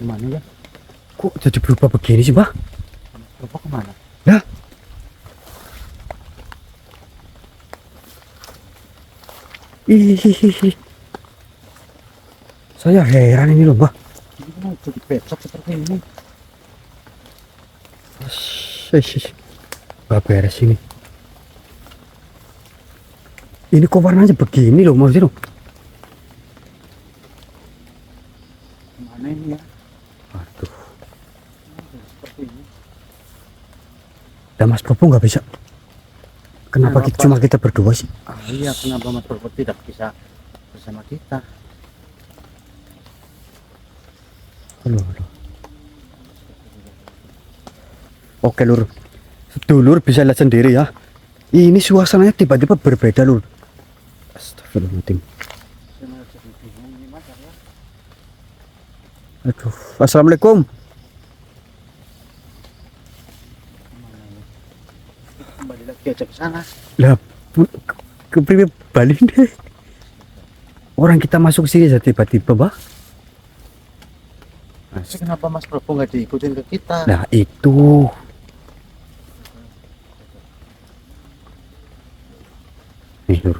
Gimana ya? Kok jadi berubah begini sih, Mbak? Bapak kemana? Lah, ih, saya heran ini loh, Mbak. Ini kan jadi becek seperti ini. Gak beres ini. Ini kok warnanya begini loh, Mas Dino. Gimana ini ya? Aduh, Seperti ini. dan Mas Bobo nggak bisa. Kenapa Kenapa? cuma kita berdua sih? Iya, kenapa Mas Purwo tidak bisa bersama kita? Aduh, aduh. Oke, Lur. Dulur bisa lihat sendiri ya. Ini suasananya tiba-tiba berbeda, Lur. Astagfirullahaladzim. Saya malah jadi bingung ini Mas ya. Aduh, assalamualaikum. Gimana ya? Kembali lagi aja ke sana. Lah, ke Bali deh. Orang kita masuk sini saja tiba-tiba, Mbak. Tapi kenapa Mas Purwo nggak diikutin ke kita? Nah, itu. Nih, Lur.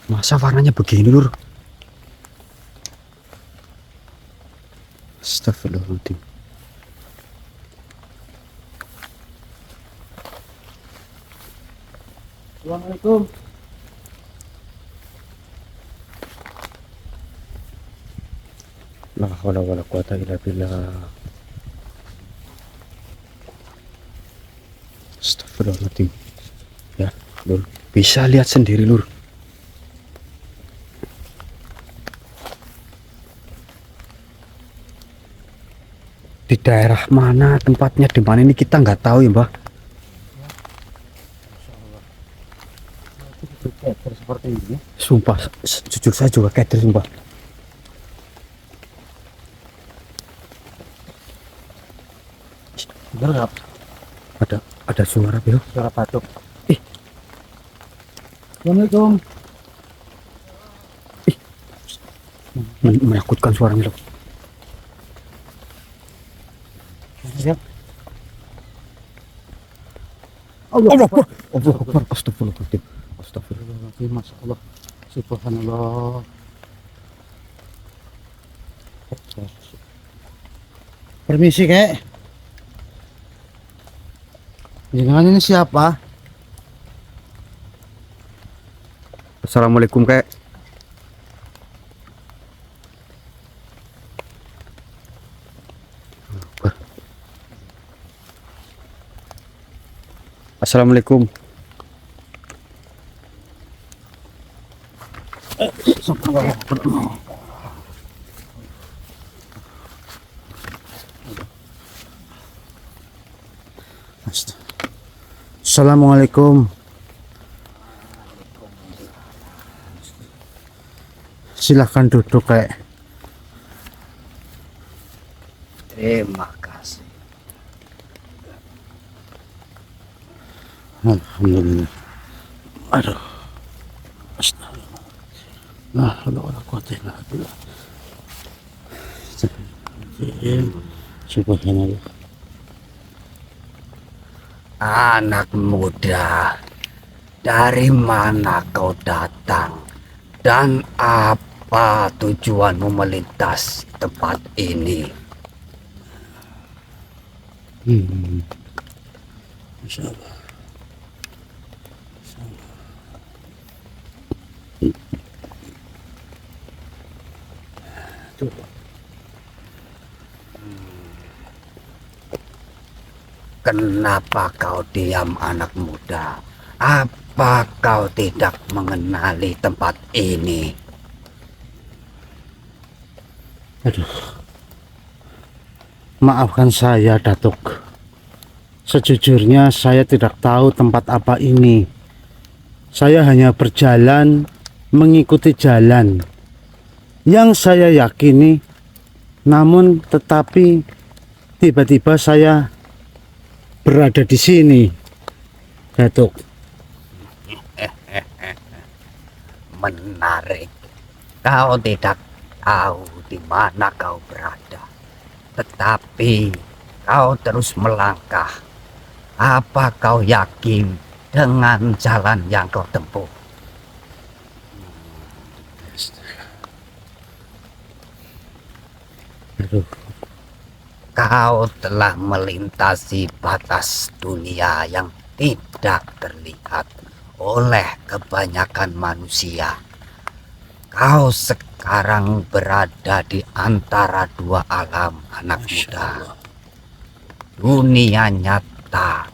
Masa warnanya begini, Lur? Astagfirullahaladzim. Assalamualaikum. La haula wala quwata illa billah. Astagfirullahaladzim. Ya, Lur. Bisa lihat sendiri, Lur. Di daerah mana tempatnya, di mana ini kita nggak tahu ya, Mbak. Becek seperti ini. Sumpah, jujur saya juga kaget, sumpah. Bener nggak? Ada suara, Bel. Suara batuk. Ih. Assalamualaikum. Menakutkan suaranya, loh. Ya. Allah Akbar. Allah Akbar. Astagfirullahaladzim. Astagfirullahaladzim. Masya Allah. Subhanallah. Permisi kek. Jenengan ini siapa? Assalamualaikum, Kek. Assalamualaikum. Assalamualaikum. Silahkan duduk kek. Terima kasih. Alhamdulillah. Aduh. Astagfirullah. La haula wala quwwata illa billah. Subhanallah. Anak muda, dari mana kau datang dan apa tujuanmu melintas tempat ini? Masya Allah. Kenapa kau diam, anak muda? Apa kau tidak mengenali tempat ini? Aduh. Maafkan saya, Datuk. Sejujurnya saya tidak tahu tempat apa ini. Saya hanya berjalan mengikuti jalan yang saya yakini, namun tetapi tiba-tiba saya berada di sini, Datuk. Menarik. Kau tidak tahu di mana kau berada. Tetapi kau terus melangkah. Apa kau yakin dengan jalan yang kau tempuh? Aduh, Kau telah melintasi batas dunia yang tidak terlihat oleh kebanyakan manusia. Kau sekarang berada di antara dua alam, anak muda. Dunia nyata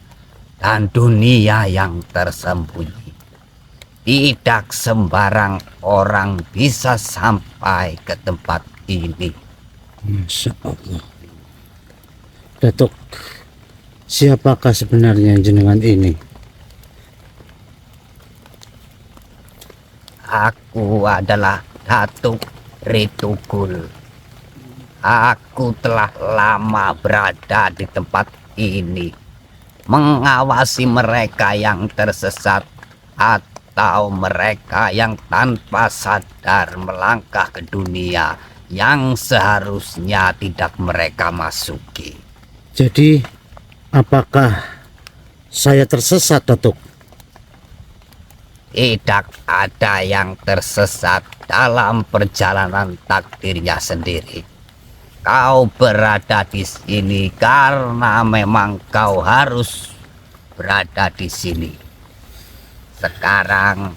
dan dunia yang tersembunyi. Tidak sembarang orang bisa sampai ke tempat ini. Masya Allah. Datuk, siapakah sebenarnya jenengan ini? Aku adalah Datuk Ritugul. Aku telah lama berada di tempat ini, mengawasi mereka yang tersesat atau mereka yang tanpa sadar melangkah ke dunia yang seharusnya tidak mereka masuki. Jadi, apakah saya tersesat, Datuk? Tidak ada yang tersesat dalam perjalanan takdirnya sendiri. Kau berada di sini karena memang kau harus berada di sini. Sekarang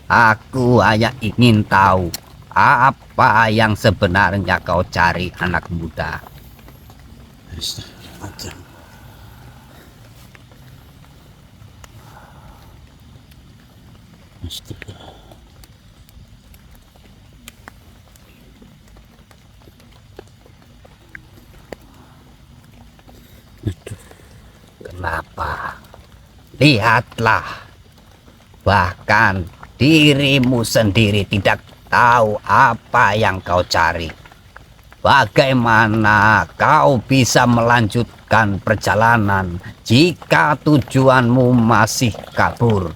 aku hanya ingin tahu apa yang sebenarnya kau cari, anak muda. Kenapa? Lihatlah, bahkan dirimu sendiri tidak tahu apa yang kau cari. Bagaimana kau bisa melanjutkan perjalanan jika tujuanmu masih kabur?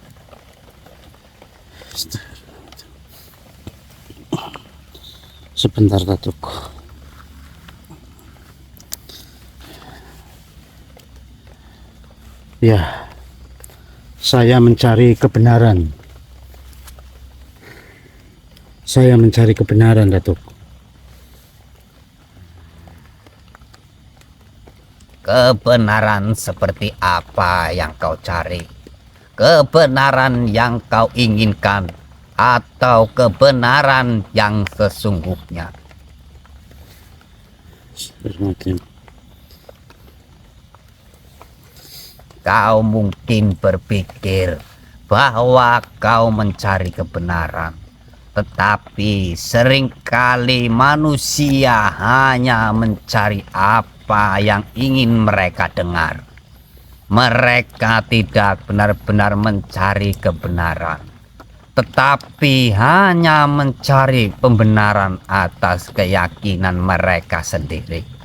Sebentar, Datuk. Ya, saya mencari kebenaran. Saya mencari kebenaran, Datuk. Kebenaran seperti apa yang kau cari? Kebenaran yang kau inginkan atau kebenaran yang sesungguhnya? Kau mungkin berpikir bahwa kau mencari kebenaran, tetapi seringkali manusia hanya mencari apa yang ingin mereka dengar. Mereka tidak benar-benar mencari kebenaran, tetapi hanya mencari pembenaran atas keyakinan mereka sendiri.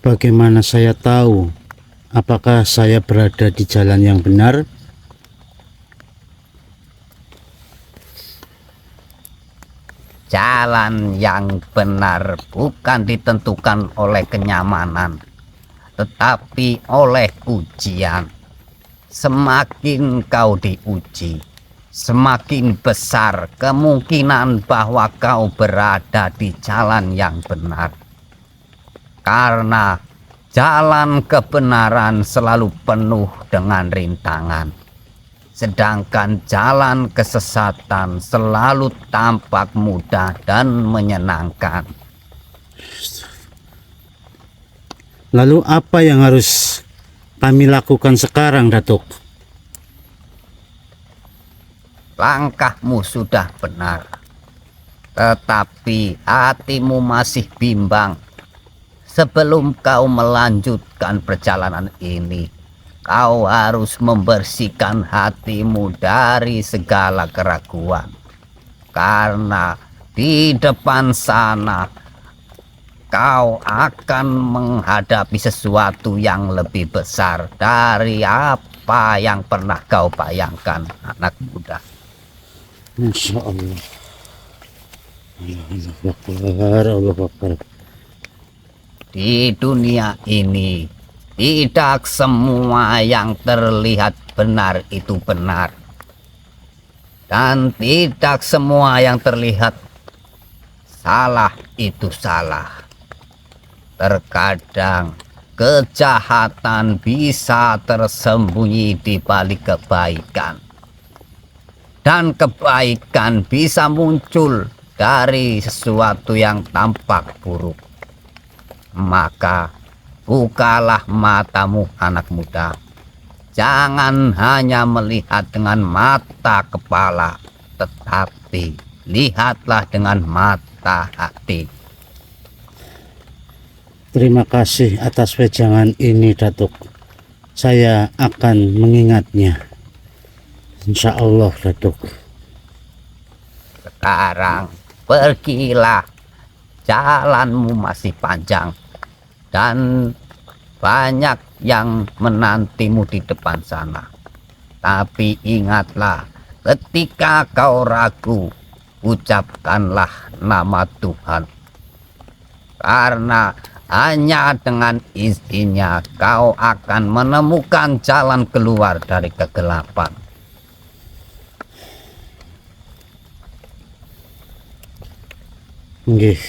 Bagaimana saya tahu apakah saya berada di jalan yang benar? Jalan yang benar bukan ditentukan oleh kenyamanan, tetapi oleh ujian. Semakin kau diuji, semakin besar kemungkinan bahwa kau berada di jalan yang benar. Karena jalan kebenaran selalu penuh dengan rintangan, sedangkan jalan kesesatan selalu tampak mudah dan menyenangkan. Lalu apa yang harus kami lakukan sekarang, Datuk? Langkahmu sudah benar, tetapi hatimu masih bimbang. Sebelum kau melanjutkan perjalanan ini, kau harus membersihkan hatimu dari segala keraguan. Karena di depan sana kau akan menghadapi sesuatu yang lebih besar dari apa apa yang pernah kau bayangkan, anak muda? Masya Allah. Allahu Akbar, Allahu Akbar. Di dunia ini tidak semua yang terlihat benar itu benar, dan tidak semua yang terlihat salah itu salah. Terkadang kejahatan bisa tersembunyi di balik kebaikan, dan kebaikan bisa muncul dari sesuatu yang tampak buruk. Maka bukalah matamu, anak muda. Jangan hanya melihat dengan mata kepala, tetapi lihatlah dengan mata hati. Terima kasih atas wejangan ini, Datuk. Saya akan mengingatnya. Insya Allah, Datuk. Sekarang pergilah, jalanmu masih panjang dan banyak yang menantimu di depan sana. Tapi ingatlah, ketika kau ragu, ucapkanlah nama Tuhan, karena hanya dengan izinnya kau akan menemukan jalan keluar dari kegelapan. Nggih.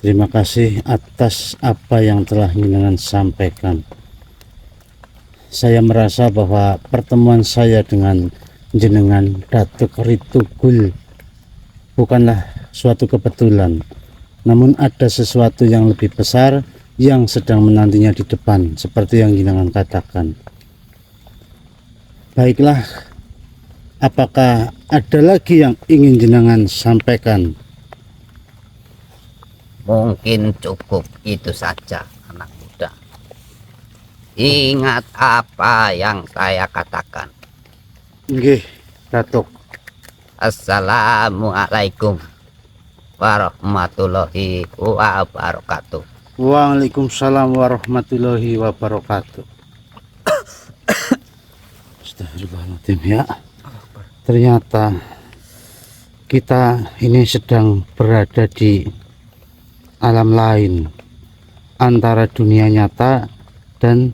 Terima kasih atas apa yang telah jenengan sampaikan. Saya merasa bahwa pertemuan saya dengan jenengan Datuk Ritugul bukanlah suatu kebetulan, namun ada sesuatu yang lebih besar yang sedang menantinya di depan, seperti yang jenengan katakan. Baiklah, apakah ada lagi yang ingin jenengan sampaikan? Mungkin cukup itu saja, anak muda. Ingat apa yang saya katakan. Nggih, Datuk. Assalamualaikum warahmatullahi wabarakatuh. Waalaikumsalam warahmatullahi wabarakatuh. Astagfirullahaladzim ya. Ternyata kita ini sedang berada di alam lain, antara dunia nyata dan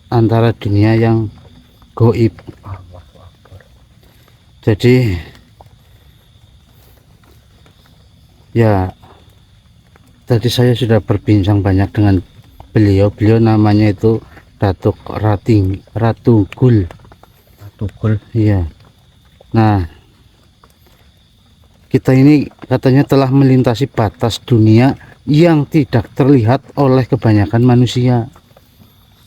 antara dunia yang goib. Jadi ya, tadi saya sudah berbincang banyak dengan beliau namanya itu Datuk Ratugul. Iya. Nah, kita ini katanya telah melintasi batas dunia yang tidak terlihat oleh kebanyakan manusia.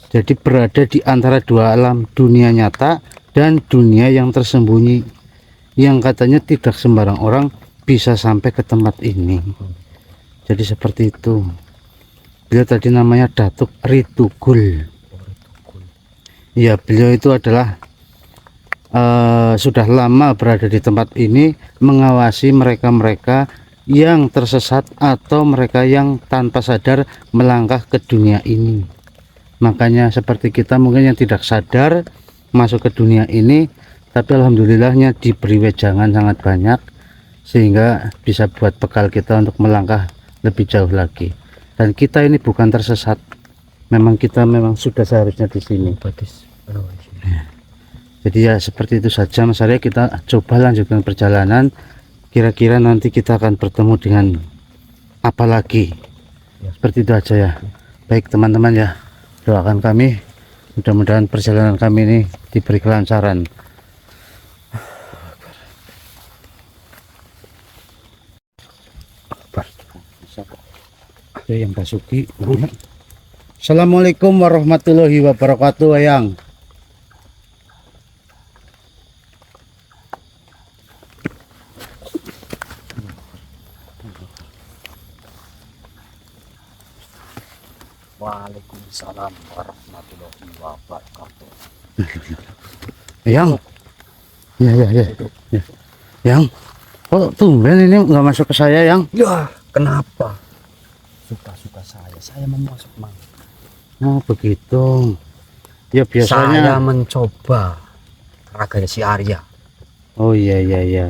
Jadi berada di antara dua alam, dunia nyata dan dunia yang tersembunyi, yang katanya tidak sembarang orang bisa sampai ke tempat ini. Jadi seperti itu. Beliau tadi namanya Datuk Ritugul. Ya, beliau itu adalah sudah lama berada di tempat ini, mengawasi mereka-mereka yang tersesat atau mereka yang tanpa sadar melangkah ke dunia ini. Makanya seperti kita mungkin yang tidak sadar masuk ke dunia ini, tapi alhamdulillahnya diberi wejangan sangat banyak sehingga bisa buat bekal kita untuk melangkah lebih jauh lagi. Dan kita ini bukan tersesat, memang kita memang sudah seharusnya di sini. Jadi ya seperti itu saja Mas Arya, kita coba lanjutkan perjalanan. Kira-kira nanti kita akan bertemu dengan apa lagi ya, seperti itu aja ya. Baik teman-teman ya, doakan kami, mudah-mudahan perjalanan kami ini diberi kelancaran. Yang Basuki. Assalamualaikum warahmatullahi wabarakatuh, Ayang. Waalaikumsalam warahmatullahi wabarakatuh. Yang, ya. Yang, kok tumben ini nggak masuk ke saya, Yang? Ya, kenapa? Suka-suka saya mau masuk, Mang. Oh begitu. Ya biasanya. Saya mencoba raganya si Arya. Oh iya iya iya.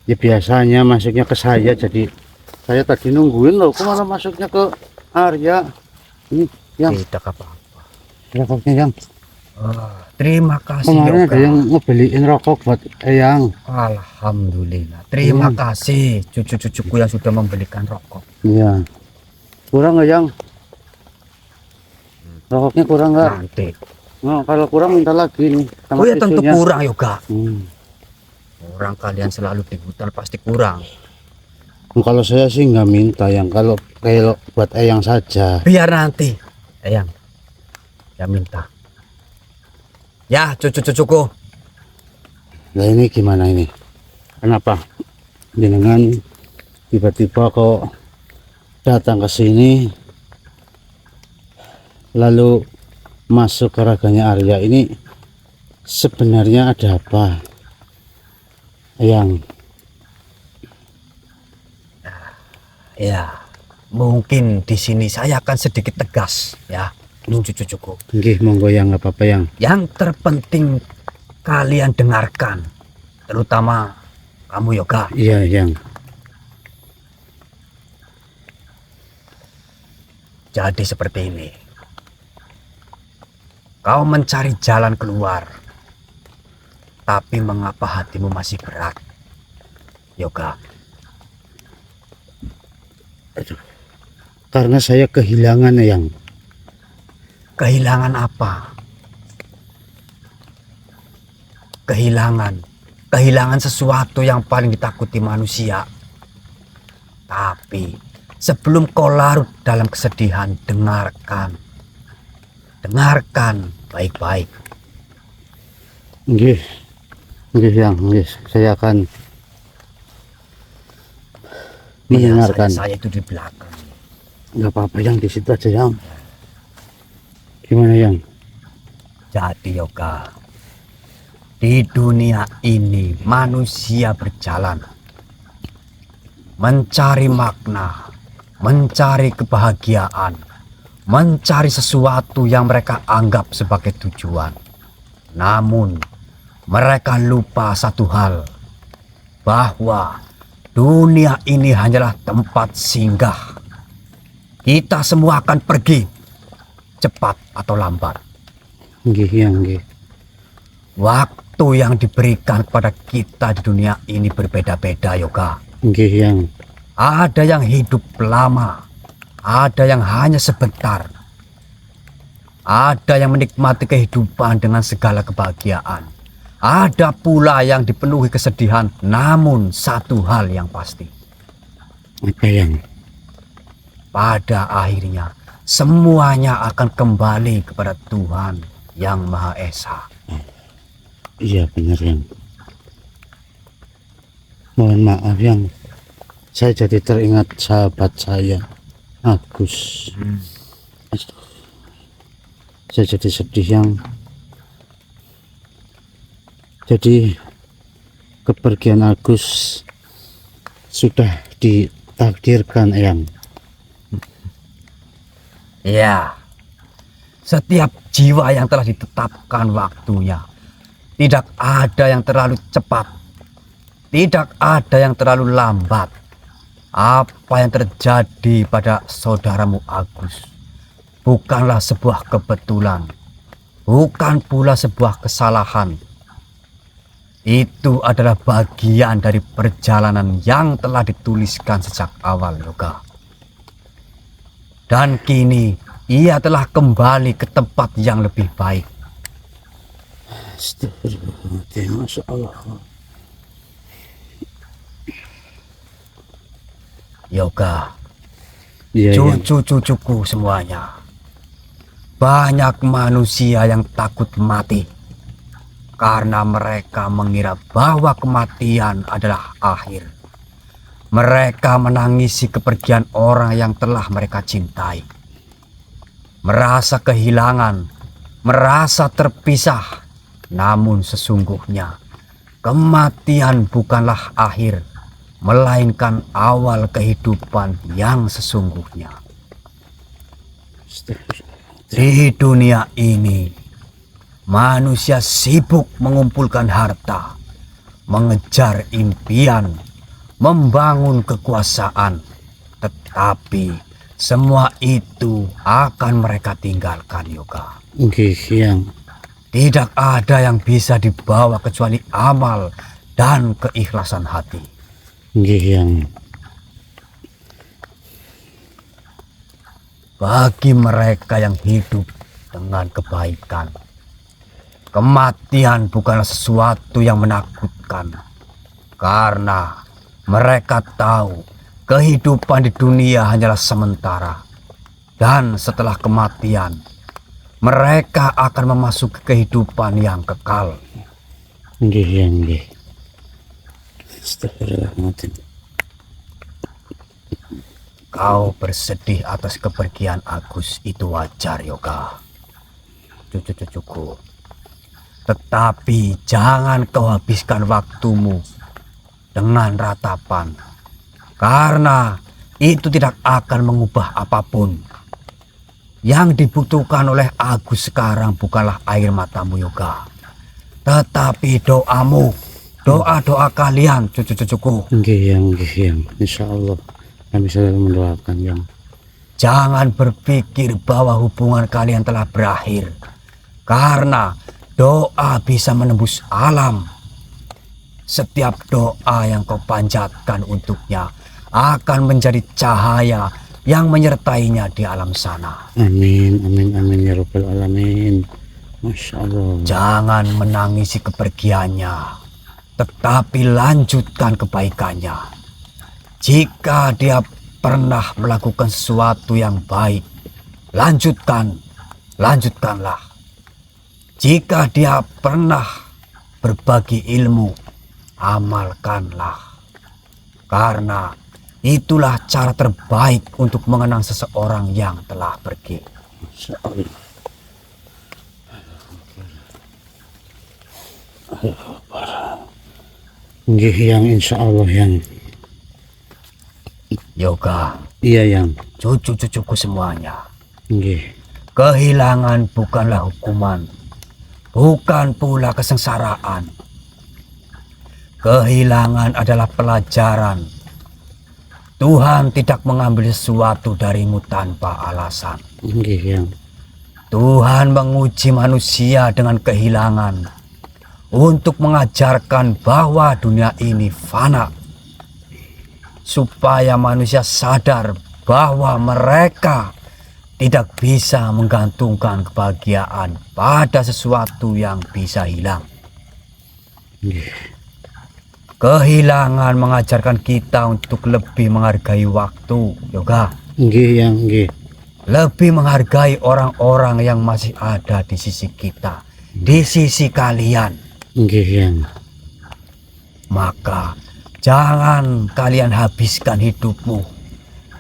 Ya biasanya masuknya ke saya, jadi saya tadi nungguin loh, kok malah masuknya ke Arya. Ini yang Tidak apa-apa. rokoknya yang Terima kasih kemarin Yoga. ada yang ngebeliin rokok buat Eyang. Alhamdulillah. Terima kasih cucu-cucuku yang sudah membelikan rokok. Iya. Kurang nggak yang? Rokoknya kurang nggak? Nanti. Nah, kalau kurang minta lagi nih. Sama Oh ya tentu tisunya. kurang Yoga. Hmm. Orang kalian selalu di hutan pasti kurang. Kalau saya sih nggak minta yang, kalau buat Eyang saja. Biar nanti. Eyang. Ya minta. Ya cucu-cucuku. Nah ini gimana ini? Kenapa jenengan tiba-tiba kok datang ke sini lalu masuk ke raganya Arya? Ini sebenarnya ada apa, Eyang? Ya, mungkin di sini saya akan sedikit tegas ya, cucu-cucuku. Nggih, monggo yang nggak apa-apa yang. Yang terpenting kalian dengarkan, terutama kamu Yoga. Iya yang. Jadi seperti ini. Kau mencari jalan keluar, tapi mengapa hatimu masih berat, Yoga? Aduh. Karena saya kehilangan yang. Kehilangan apa? Kehilangan sesuatu yang paling ditakuti manusia. Tapi sebelum kau larut dalam kesedihan, dengarkan baik-baik. Nggih. Nggih yang, nggih. Saya akan mendengarkan. Saya itu di belakang. Nggak apa-apa yang, di situ aja yang. Gimana yang? Jadi Yoga, di dunia ini manusia berjalan mencari makna, mencari kebahagiaan, mencari sesuatu yang mereka anggap sebagai tujuan. Namun mereka lupa satu hal, bahwa dunia ini hanyalah tempat singgah. Kita semua akan pergi, cepat atau lambat. Nggih yang, nggih. Waktu yang diberikan kepada kita di dunia ini berbeda-beda Yoga. Nggih yang. Ada yang hidup lama, ada yang hanya sebentar. Ada yang menikmati kehidupan dengan segala kebahagiaan. Ada pula yang dipenuhi kesedihan, namun satu hal yang pasti. Apa yang? Pada akhirnya semuanya akan kembali kepada Tuhan yang Maha Esa. Iya benar yang. Mohon maaf yang, saya jadi teringat sahabat saya Agus. Aduh. Saya jadi sedih yang. Jadi kepergian Agus sudah ditakdirkan yang. Ya, setiap jiwa yang telah ditetapkan waktunya. Tidak ada yang terlalu cepat, tidak ada yang terlalu lambat. Apa yang terjadi pada saudaramu Agus bukanlah sebuah kebetulan, bukan pula sebuah kesalahan. Itu adalah bagian dari perjalanan yang telah dituliskan sejak awal Yoga. Dan kini ia telah kembali ke tempat yang lebih baik. Astagfirullahaladzim, Masya Allah. Yoga, Iya yang. cucu-cucuku semuanya. Banyak manusia yang takut mati karena mereka mengira bahwa kematian adalah akhir. Mereka menangisi kepergian orang yang telah mereka cintai. Merasa kehilangan, merasa terpisah. Namun sesungguhnya kematian bukanlah akhir, melainkan awal kehidupan yang sesungguhnya. Di dunia ini manusia sibuk mengumpulkan harta, mengejar impian, membangun kekuasaan, tetapi semua itu akan mereka tinggalkan Yoga. Nggih, Yang. Tidak ada yang bisa dibawa kecuali amal dan keikhlasan hati. Nggih, Yang. Bagi mereka yang hidup dengan kebaikan, kematian bukanlah sesuatu yang menakutkan, karena mereka tahu kehidupan di dunia hanyalah sementara, dan setelah kematian mereka akan memasuki kehidupan yang kekal. Nggih, Yang, nggih. Astagfirullahaladzim. Kau bersedih atas kepergian Agus itu wajar Yoga, cucu-cucuku. Tetapi jangan kau habiskan waktumu dengan ratapan, karena itu tidak akan mengubah apapun. Yang dibutuhkan oleh Agus sekarang bukanlah air matamu Yoga, tetapi doamu, doa-doa kalian cucu-cucuku. Nggih, Yang, nggih, Yang. Insya Allah kami selalu mendoakan, Yang. Jangan berpikir bahwa hubungan kalian telah berakhir, karena doa bisa menembus alam. Setiap doa yang kau panjatkan untuknya akan menjadi cahaya yang menyertainya di alam sana. Amin, amin, amin ya Rabbal Alamin. Masya Allah. Jangan menangisi kepergiannya, tetapi lanjutkan kebaikannya. Jika dia pernah melakukan sesuatu yang baik, lanjutkanlah. Jika dia pernah berbagi ilmu, amalkanlah. Karena itulah cara terbaik untuk mengenang seseorang yang telah pergi. Masya Allah. Nggih, Yang, insya Allah, Yang. Yoga, Iya, Yang. cucu-cucuku semuanya, Nggih. kehilangan bukanlah hukuman, bukan pula kesengsaraan. Kehilangan adalah pelajaran. Tuhan tidak mengambil sesuatu darimu tanpa alasan. Nggih, Yang. Tuhan menguji manusia dengan kehilangan untuk mengajarkan bahwa dunia ini fana, supaya manusia sadar bahwa mereka tidak bisa menggantungkan kebahagiaan pada sesuatu yang bisa hilang. Kehilangan mengajarkan kita untuk lebih menghargai waktu, Yoga. Nggih, Yang, nggih. Lebih menghargai orang-orang yang masih ada di sisi kita, di sisi kalian. Nggih, Yang. Maka jangan kalian habiskan hidupmu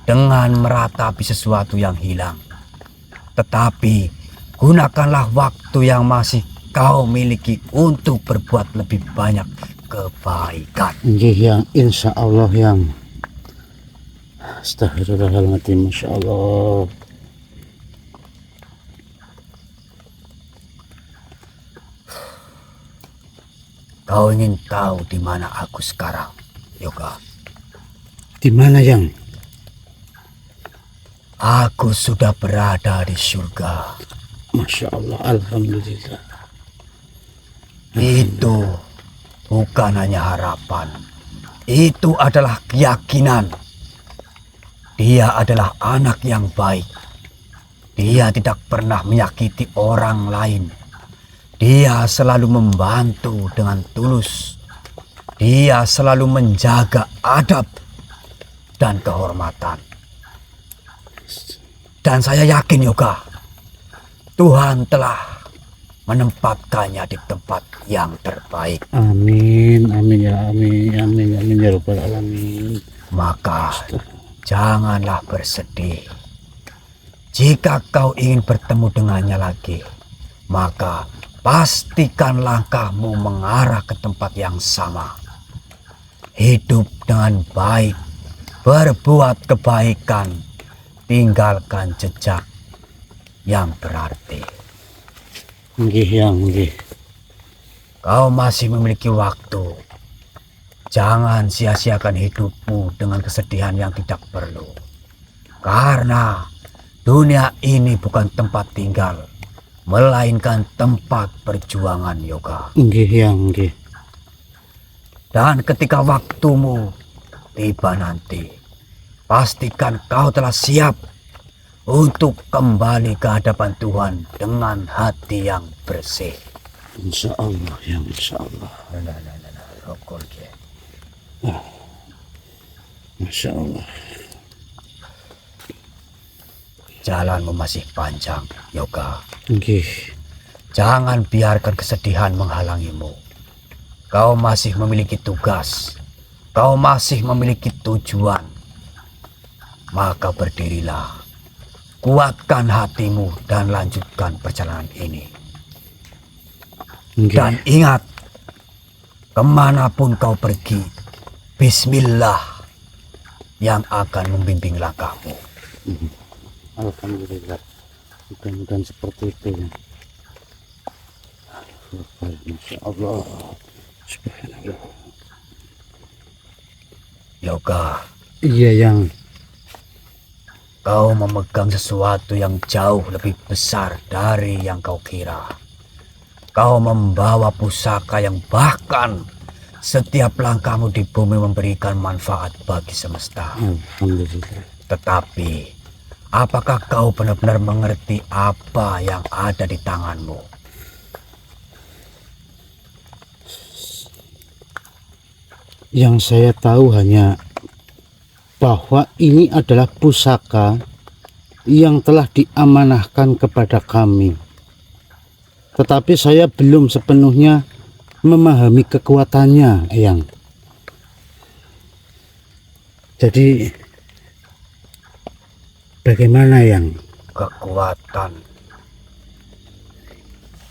dengan meratapi sesuatu yang hilang. Tetapi gunakanlah waktu yang masih kau miliki untuk berbuat lebih banyak kebaikan. Nggih, Yang. Insya Allah, Yang. Astagfirullahaladzim. Masya Allah. Kau ingin tahu di mana aku sekarang, Yoga? Di mana, Yang? Aku sudah berada di surga. Masya Allah. Alhamdulillah. Itu bukan hanya harapan, itu adalah keyakinan. Dia adalah anak yang baik. Dia tidak pernah menyakiti orang lain. Dia selalu membantu dengan tulus. Dia selalu menjaga adab dan kehormatan. Dan saya yakin Yoga, Tuhan telah menempatkannya di tempat yang terbaik. Amin, amin ya, amin, amin, amin ya Rabbal Alamin. Maka janganlah bersedih. Jika kau ingin bertemu dengannya lagi, maka pastikan langkahmu mengarah ke tempat yang sama. Hidup dengan baik, berbuat kebaikan, tinggalkan jejak yang berarti. Nggih yang, nggih. Kau masih memiliki waktu. Jangan sia-siakan hidupmu dengan kesedihan yang tidak perlu. Karena dunia ini bukan tempat tinggal, melainkan tempat perjuangan, Yoga. Nggih yang, nggih. Dan ketika waktumu tiba nanti, pastikan kau telah siap untuk kembali ke hadapan Tuhan dengan hati yang bersih. Insya Allah yang, insya Allah. Rokok ya. Masya Allah. Jalanmu masih panjang, Yoga. Nggih. Jangan biarkan kesedihan menghalangimu. Kau masih memiliki tugas. Kau masih memiliki tujuan. Maka berdirilah. Kuatkan hatimu dan lanjutkan perjalanan ini. Nggih. Dan ingat, kemanapun kau pergi, Bismillah yang akan membimbing langkahmu. Alhamdulillah. Mudah-mudahan seperti itu ya. Masya Allah. Subhanallah. Yoga, Iya yang. kau memegang sesuatu yang jauh lebih besar dari yang kau kira. Kau membawa pusaka yang bahkan setiap langkahmu di bumi memberikan manfaat bagi semesta. Alhamdulillah. Tetapi, apakah kau benar-benar mengerti apa yang ada di tanganmu? Yang saya tahu hanya bahwa ini adalah pusaka yang telah diamanahkan kepada kami. Tetapi saya belum sepenuhnya memahami kekuatannya, Eyang. Jadi bagaimana, Eyang? Kekuatan.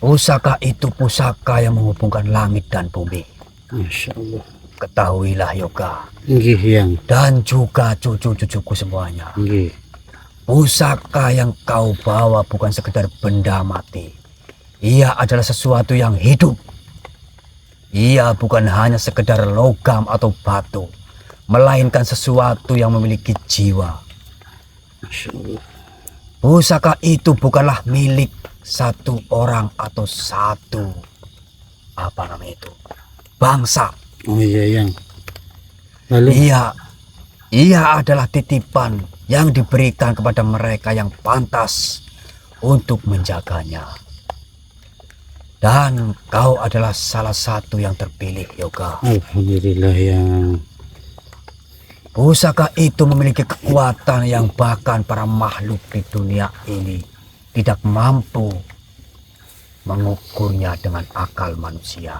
Pusaka itu pusaka yang menghubungkan langit dan bumi. Masya Allah. Ketahuilah Yoga, Nggih, Eyang. dan juga cucu-cucuku semuanya. Nggih. Pusaka yang kau bawa bukan sekedar benda mati. Ia adalah sesuatu yang hidup. Ia bukan hanya sekedar logam atau batu, melainkan sesuatu yang memiliki jiwa. Masya Allah. Pusaka itu bukanlah milik satu orang atau satu bangsa. Oh iya, Eyang. Lalu Ia adalah titipan yang diberikan kepada mereka yang pantas untuk menjaganya. Dan kau adalah salah satu yang terpilih, Yoga. alhamdulillah, Eyang. Pusaka itu memiliki kekuatan yang bahkan para makhluk di dunia ini tidak mampu mengukurnya dengan akal manusia.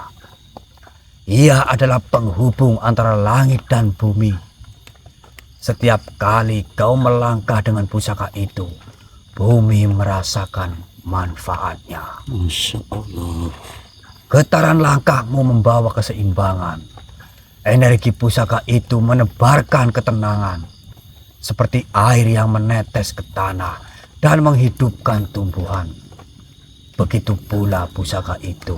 Ia adalah penghubung antara langit dan bumi. Setiap kali kau melangkah dengan pusaka itu, bumi merasakan manfaatnya. Masya Allah. Getaran langkahmu membawa keseimbangan. Energi pusaka itu menebarkan ketenangan, seperti air yang menetes ke tanah dan menghidupkan tumbuhan. Begitu pula pusaka itu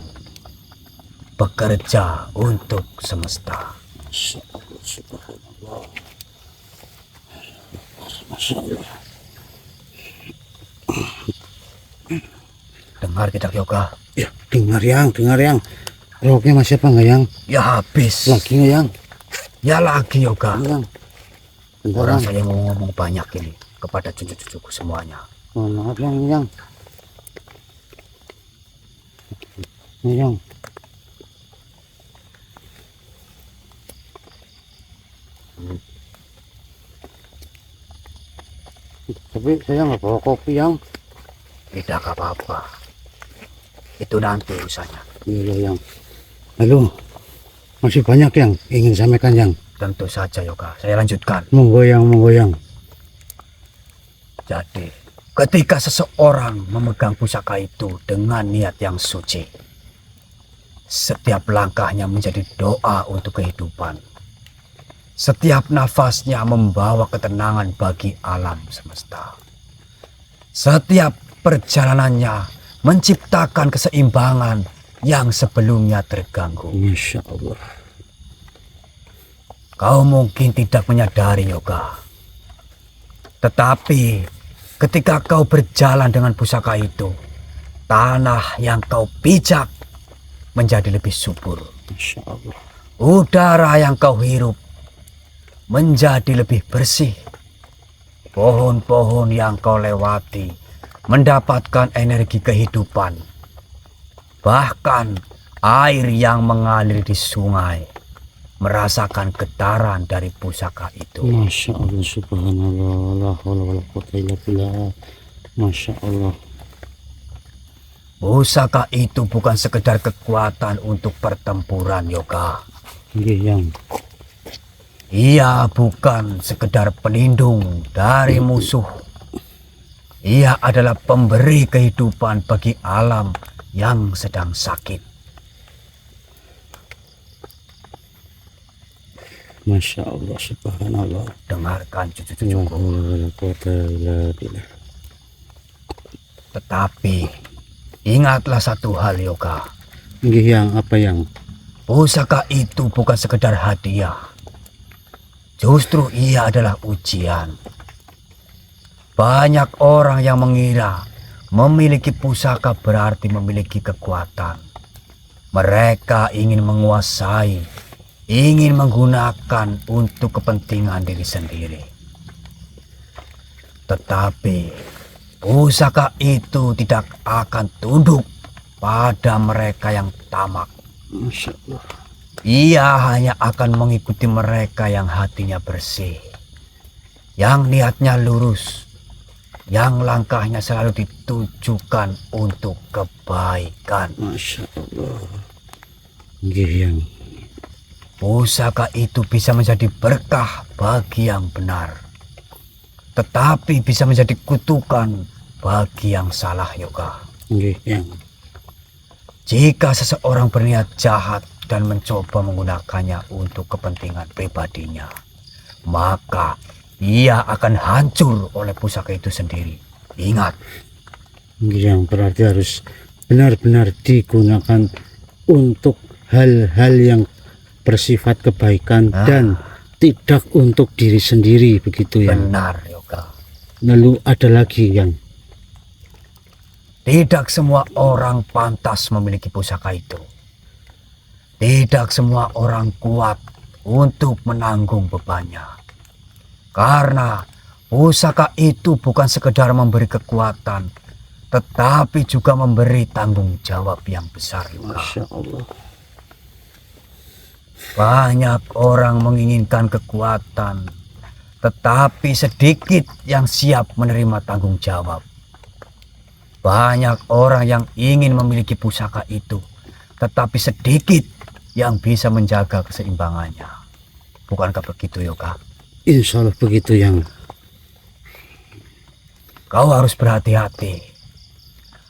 bekerja untuk semesta. Masya Allah, subhanallah. Masya Allah. Dengar tidak, Yoga? Ya, dengar yang. Roknya masih apa enggak, Yang? Ya habis. Lagi enggak, Yang? Ya lagi, Yoga. Yang. Bentar, Orang Yang. saya mau ngomong banyak ini kepada cucu-cucuku semuanya. Mohon maaf, Yang. Ini, Yang. Tapi saya nggak bawa kopi, Yang. Tidak apa-apa. Itu nanti urusannya. Iya, Yang. Lalu masih banyak yang ingin sampaikan, Yang. Tentu saja, Yoga. Saya lanjutkan. Monggo, Yang. Jadi, ketika seseorang memegang pusaka itu dengan niat yang suci, setiap langkahnya menjadi doa untuk kehidupan. Setiap nafasnya membawa ketenangan bagi alam semesta. Setiap perjalanannya menciptakan keseimbangan yang sebelumnya terganggu. Masya Allah. Kau mungkin tidak menyadari Yoga. Tetapi ketika kau berjalan dengan pusaka itu, tanah yang kau pijak menjadi lebih subur. Masya Allah. Udara yang kau hirup menjadi lebih bersih. Pohon-pohon yang kau lewati mendapatkan energi kehidupan. Bahkan air yang mengalir di sungai merasakan getaran dari pusaka itu. Masya Allah, subhanallah, la haula wala quwwata illa billah. Masya Allah. Pusaka itu bukan sekedar kekuatan untuk pertempuran Yoga. Nggih, Yang. Ia bukan sekedar pelindung dari musuh. Ia adalah pemberi kehidupan bagi alam yang sedang sakit. Masya Allah, subhanallah. Dengarkan La cucu-cucuku. haula wala quwwata illa billah. Tetapi ingatlah satu hal Yoga. Nggih, Yang. Apa Yang? Pusaka itu bukan sekedar hadiah. Justru ia adalah ujian. Banyak orang yang mengira memiliki pusaka berarti memiliki kekuatan. Mereka ingin menguasai, ingin menggunakan untuk kepentingan diri sendiri. Tetapi pusaka itu tidak akan tunduk pada mereka yang tamak. Masya Allah. Ia hanya akan mengikuti mereka yang hatinya bersih, yang niatnya lurus, yang langkahnya selalu ditujukan untuk kebaikan. Masya Allah. Nggih, Yang. Pusaka itu bisa menjadi berkah bagi yang benar, tetapi bisa menjadi kutukan bagi yang salah Yoga. Nggih, Yang. Jika seseorang berniat jahat dan mencoba menggunakannya untuk kepentingan pribadinya, maka ia akan hancur oleh pusaka itu sendiri. Ingat, Yang berarti harus benar-benar digunakan untuk hal-hal yang bersifat kebaikan dan tidak untuk diri sendiri, begitu ya. benar Yoga. Lalu ada lagi Yang. Tidak semua orang pantas memiliki pusaka itu. Tidak semua orang kuat untuk menanggung bebannya. Karena pusaka itu bukan sekedar memberi kekuatan, tetapi juga memberi tanggung jawab yang besar juga. Masya Allah. Banyak orang menginginkan kekuatan, tetapi sedikit yang siap menerima tanggung jawab. Banyak orang yang ingin memiliki pusaka itu, tetapi sedikit yang bisa menjaga keseimbangannya. Bukankah begitu Yoga? Insya Allah begitu Yang. Kau harus berhati-hati.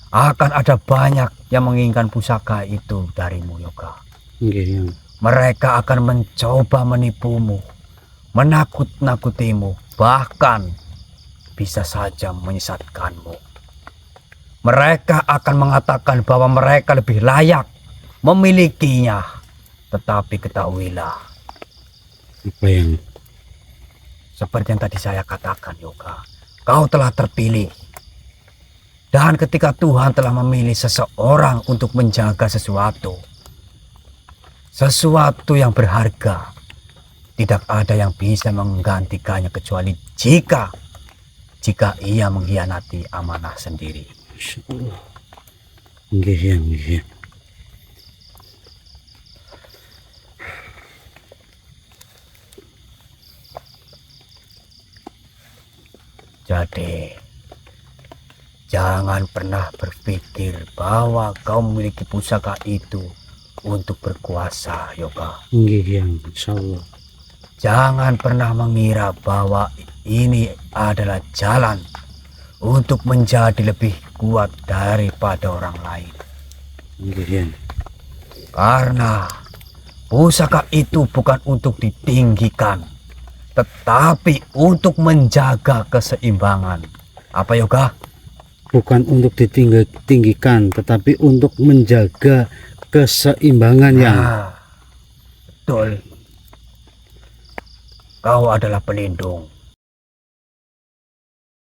Akan ada banyak yang menginginkan pusaka itu darimu Yoga. Nggih, Yang. Mereka akan mencoba menipumu, menakut-nakutimu, bahkan bisa saja menyesatkanmu. Mereka akan mengatakan bahwa mereka lebih layak memilikinya. Tetapi ketahuilah, Apa Yang? seperti yang tadi saya katakan Yoga, kau telah terpilih. Dan ketika Tuhan telah memilih seseorang untuk menjaga sesuatu yang berharga, tidak ada yang bisa menggantikannya kecuali jika ia mengkhianati amanah sendiri. Masya Allah. Nggih, Yang. Nggih. Jadi, jangan pernah berpikir bahwa kau memiliki pusaka itu untuk berkuasa, Yoga. Nggih, Yang. Insya Allah. Jangan pernah mengira bahwa ini adalah jalan untuk menjadi lebih kuat daripada orang lain. Nggih, Yang. Karena pusaka itu bukan untuk ditinggikan, tetapi untuk menjaga keseimbangan. Apa Yoga? bukan untuk ditinggikan, tetapi untuk menjaga keseimbangan yang Betul. Kau adalah pelindung.